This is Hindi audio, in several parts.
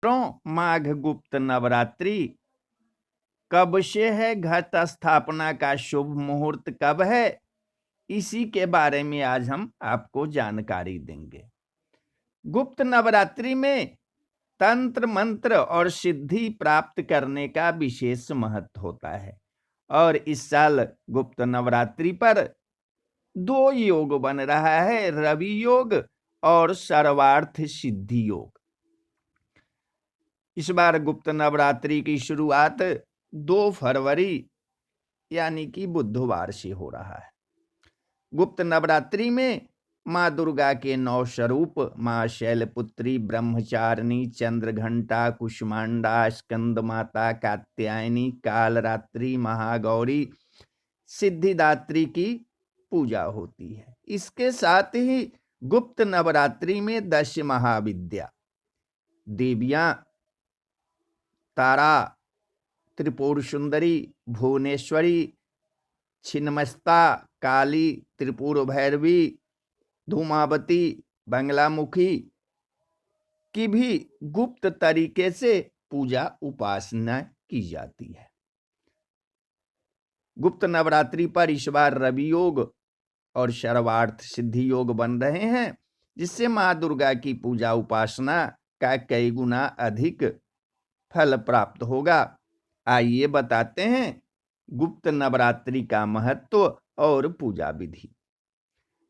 माघ गुप्त नवरात्रि कब से है, घट स्थापना का शुभ मुहूर्त कब है, इसी के बारे में आज हम आपको जानकारी देंगे। गुप्त नवरात्रि में तंत्र मंत्र और सिद्धि प्राप्त करने का विशेष महत्व होता है और इस साल गुप्त नवरात्रि पर 2 योग बन रहा है, रवि योग और सर्वार्थ सिद्धि योग। इस बार गुप्त नवरात्रि की शुरुआत 2 फरवरी यानी कि बुधवार से हो रहा है। गुप्त नवरात्रि में माँ दुर्गा के 9 स्वरूप माँ शैलपुत्री, ब्रह्मचारिणी, चंद्रघंटा, कुष्मांडा, स्कंद माता, कात्यायनी, कालरात्रि, महागौरी, सिद्धिदात्री की पूजा होती है। इसके साथ ही गुप्त नवरात्रि में 10 महाविद्या देवियां तारा, त्रिपुर सुंदरी, भुवनेश्वरी, छिन्नमस्ता, काली, त्रिपुर भैरवी, धूमावती, बंगलामुखी की भी गुप्त तरीके से पूजा उपासना की जाती है। गुप्त नवरात्रि पर इस बार रवि योग और सर्वार्थ सिद्धि योग बन रहे हैं, जिससे मां दुर्गा की पूजा उपासना का कई गुना अधिक फल प्राप्त होगा। आइए बताते हैं गुप्त नवरात्रि का महत्व और पूजा विधि।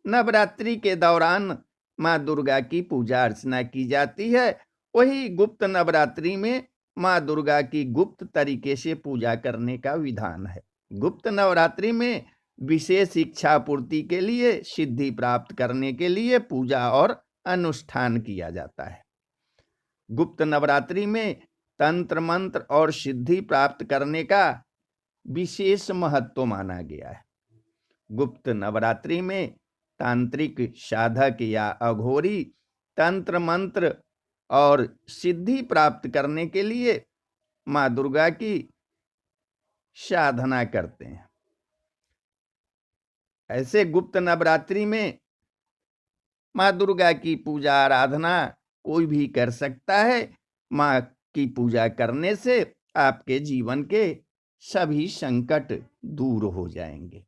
नवरात्रि के दौरान मां दुर्गा की पूजा अर्चना की जाती है। वही गुप्त नवरात्रि में मां दुर्गा की गुप्त तरीके से पूजा करने का विधान है। गुप्त नवरात्रि में विशेष इच्छा पूर्ति के लिए, सिद्धि प्राप्त करने के लिए पूजा और अनुष्ठान किया जाता है। गुप्त नवरात्रि में तंत्र मंत्र और सिद्धि प्राप्त करने का विशेष महत्व माना गया है। गुप्त नवरात्रि में तांत्रिक साधक या अघोरी तंत्र मंत्र और सिद्धि प्राप्त करने के लिए मां दुर्गा की साधना करते हैं। ऐसे गुप्त नवरात्रि में मां दुर्गा की पूजा आराधना कोई भी कर सकता है। मां की पूजा करने से आपके जीवन के सभी संकट दूर हो जाएंगे।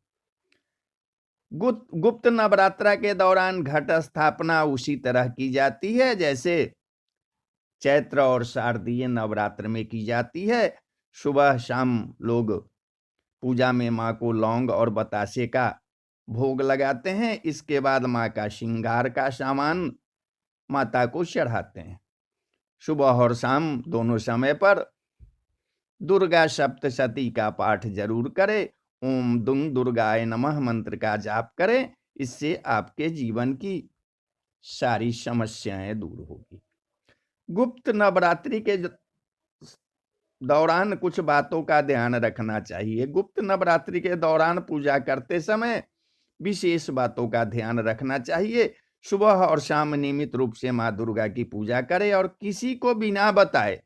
गुप्त नवरात्रा के दौरान घट स्थापना उसी तरह की जाती है जैसे चैत्र और शारदीय नवरात्र में की जाती है। सुबह शाम लोग पूजा में मां को लौंग और बतासे का भोग लगाते हैं। इसके बाद मां का श्रृंगार का सामान माता को चढ़ाते हैं। सुबह और शाम दोनों समय पर दुर्गा सप्तशती का पाठ जरूर करें। ओम दुंग दुर्गाय नमः मंत्र का जाप करें। इससे आपके जीवन की सारी समस्याएं दूर होगी। गुप्त नवरात्रि के दौरान कुछ बातों का ध्यान रखना चाहिए। गुप्त नवरात्रि के दौरान पूजा करते समय विशेष बातों का ध्यान रखना चाहिए। सुबह और शाम नियमित रूप से मां दुर्गा की पूजा करें और किसी को बिना बताए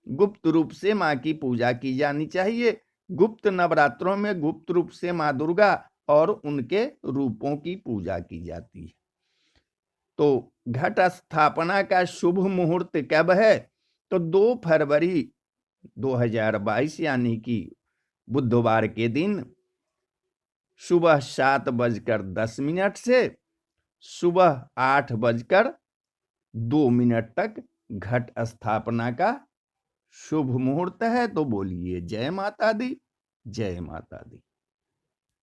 गुप्त रूप से मां की पूजा की जानी चाहिए। गुप्त नवरात्रों में गुप्त रूप से मां दुर्गा और उनके रूपों की पूजा की जाती है। तो घट स्थापना का शुभ मुहूर्त कब है? तो 2 फरवरी 2022 यानी कि बुधवार के दिन सुबह 7:10 से सुबह 8:02 तक घट स्थापना का शुभ मुहूर्त है। तो बोलिए जय माता दी, जय माता दी।